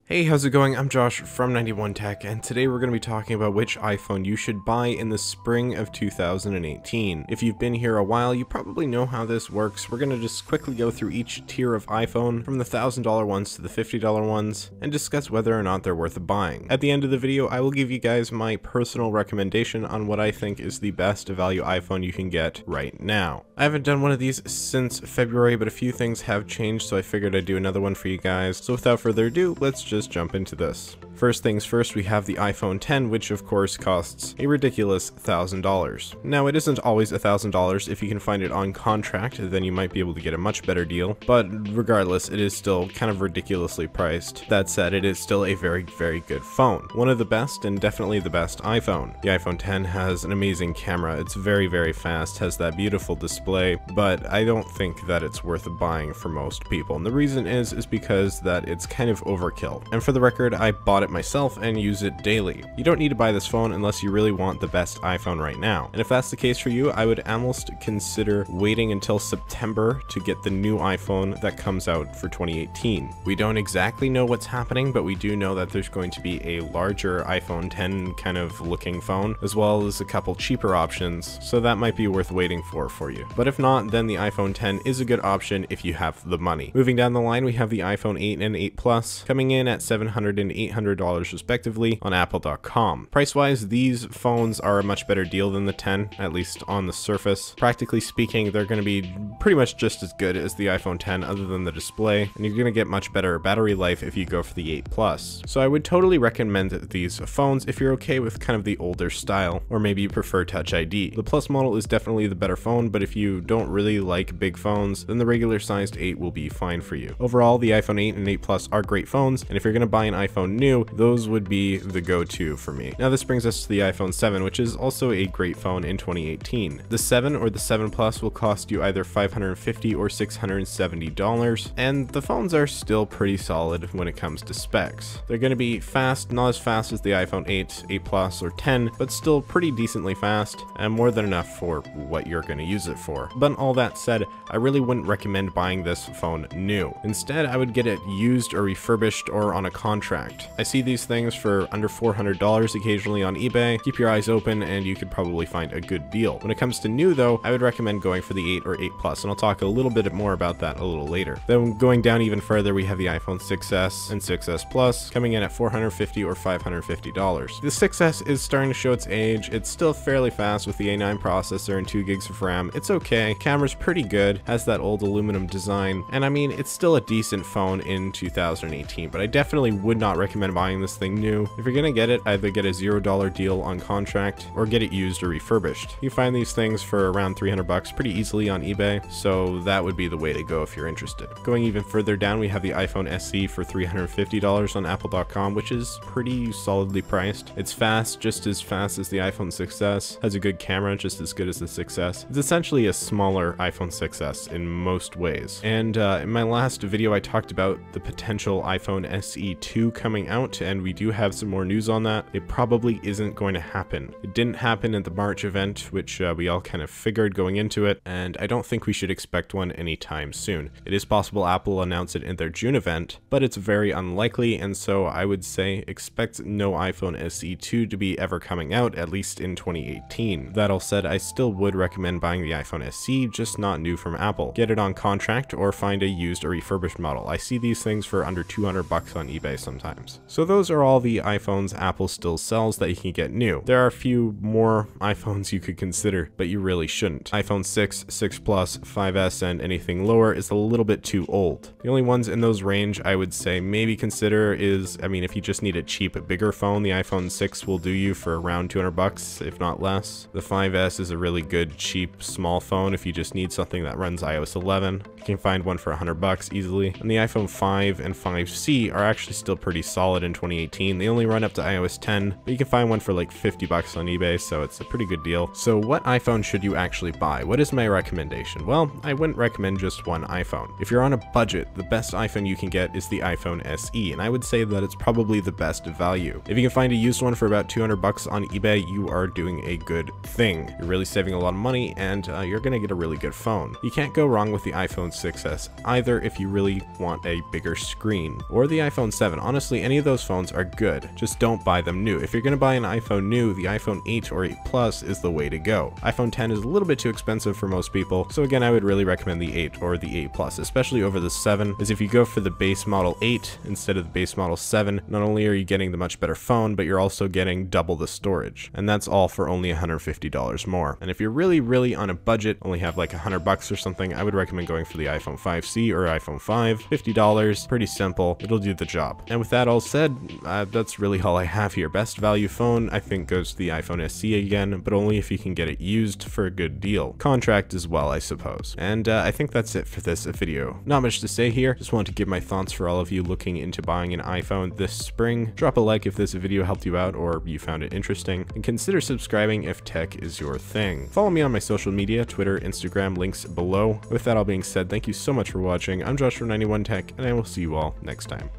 Hey, how's it going? I'm Josh from 91 Tech, and today we're going to be talking about which iPhone you should buy in the spring of 2018. If you've been here a while, you probably know how this works. We're going to just quickly go through each tier of iPhone, from the $1,000 ones to the $50 ones, and discuss whether or not they're worth buying. At the end of the video, I will give you guys my personal recommendation on what I think is the best value iPhone you can get right now. I haven't done one of these since February, but a few things have changed, so I figured I'd do another one for you guys. So without further ado, let's just jump into this. First things first, we have the iPhone X, which of course costs a ridiculous $1,000. Now, it isn't always $1,000. If you can find it on contract, then you might be able to get a much better deal, but regardless, it is still kind of ridiculously priced. That said, it is still a very, very good phone. One of the best, and definitely the best iPhone. The iPhone X has an amazing camera. It's very, very fast, has that beautiful display, but I don't think that it's worth buying for most people. And the reason is because that it's kind of overkill. And for the record, I bought it myself and use it daily. You don't need to buy this phone unless you really want the best iPhone right now. And if that's the case for you, I would almost consider waiting until September to get the new iPhone that comes out for 2018. We don't exactly know what's happening, but we do know that there's going to be a larger iPhone X kind of looking phone, as well as a couple cheaper options, so that might be worth waiting for you. But if not, then the iPhone X is a good option if you have the money. Moving down the line, we have the iPhone 8 and 8 Plus, coming in at $700 and $800 respectively on Apple.com. Price-wise, these phones are a much better deal than the 10, at least on the surface. Practically speaking, they're going to be pretty much just as good as the iPhone X other than the display, and you're going to get much better battery life if you go for the 8 Plus. So I would totally recommend these phones if you're okay with kind of the older style, or maybe you prefer Touch ID. The Plus model is definitely the better phone, but if you don't really like big phones, then the regular sized 8 will be fine for you. Overall, the iPhone 8 and 8 Plus are great phones, and if you're going to buy an iPhone new, those would be the go-to for me. Now this brings us to the iPhone 7, which is also a great phone in 2018. The 7 or the 7 Plus will cost you either $550 or $670, and the phones are still pretty solid when it comes to specs. They're going to be fast, not as fast as the iPhone 8, 8 Plus, or 10, but still pretty decently fast, and more than enough for what you're going to use it for. But all that said, I really wouldn't recommend buying this phone new. Instead, I would get it used or refurbished or on a contract. I see these things for under $400 occasionally on eBay. Keep your eyes open and you could probably find a good deal. When it comes to new though, I would recommend going for the 8 or 8 Plus, and I'll talk a little bit more about that a little later. Then going down even further, we have the iPhone 6s and 6s Plus coming in at $450 or $550. The 6s is starting to show its age. It's still fairly fast with the A9 processor and 2 gigs of RAM. It's okay. Camera's pretty good, has that old aluminum design, and I mean, it's still a decent phone in 2018, but I definitely would not recommend buying this thing new. If you're gonna get it, either get a $0 deal on contract or get it used or refurbished. You find these things for around $300 pretty easily on eBay, so that would be the way to go if you're interested. Going even further down, we have the iPhone SE for $350 on Apple.com, which is pretty solidly priced. It's fast, just as fast as the iPhone 6s, has a good camera, just as good as the 6s. It's essentially a smaller iPhone 6s in most ways. And in my last video, I talked about the potential iPhone SE 2 coming out, and we do have some more news on that. It probably isn't going to happen. It didn't happen at the March event, which we all kind of figured going into it, and I don't think we should expect one anytime soon. It is possible Apple will announce it in their June event, but it's very unlikely, and so I would say expect no iPhone SE 2 to be ever coming out, at least in 2018. That all said, I still would recommend buying the iPhone SE, just not new from Apple. Get it on contract or find a used or refurbished model. I see these things for under $200 on eBay sometimes. So those are all the iPhones Apple still sells that you can get new. There are a few more iPhones you could consider, but you really shouldn't. iPhone 6, 6 Plus, 5S, and anything lower is a little bit too old. The only ones in those range I would say maybe consider is, I mean, if you just need a cheap, bigger phone, the iPhone 6 will do you for around $200, if not less. The 5S is a really good, cheap, small phone if you just need something that runs iOS 11. You can find one for $100 easily. And the iPhone 5 and 5C are actually still pretty solid in in 2018. They only run up to iOS 10, but you can find one for like 50 bucks on eBay, so it's a pretty good deal. So what iPhone should you actually buy? What is my recommendation? Well, I wouldn't recommend just one iPhone. If you're on a budget, the best iPhone you can get is the iPhone SE, and I would say that it's probably the best value. If you can find a used one for about 200 bucks on eBay, you are doing a good thing. You're really saving a lot of money, and you're gonna get a really good phone. You can't go wrong with the iPhone 6s either if you really want a bigger screen, or the iPhone 7. Honestly, any of those phones are good. Just don't buy them new. If you're gonna buy an iPhone new, the iPhone 8 or 8 Plus is the way to go. iPhone 10 is a little bit too expensive for most people, so again, I would really recommend the 8 or the 8 Plus, especially over the 7, as if you go for the base model 8 instead of the base model 7, not only are you getting the much better phone, but you're also getting double the storage, and that's all for only $150 more. And if you're really on a budget, only have like 100 bucks or something, I would recommend going for the iPhone 5C or iPhone 5, $50, pretty simple, it'll do the job. And with that all said, that's really all I have here. Best value phone, I think, goes to the iPhone SE again, but only if you can get it used for a good deal. Contract as well, I suppose. And I think that's it for this video. Not much to say here, just wanted to give my thoughts for all of you looking into buying an iPhone this spring. Drop a like if this video helped you out or you found it interesting, and consider subscribing if tech is your thing. Follow me on my social media, Twitter, Instagram, links below. With that all being said, thank you so much for watching. I'm Josh from 91 Tech, and I will see you all next time.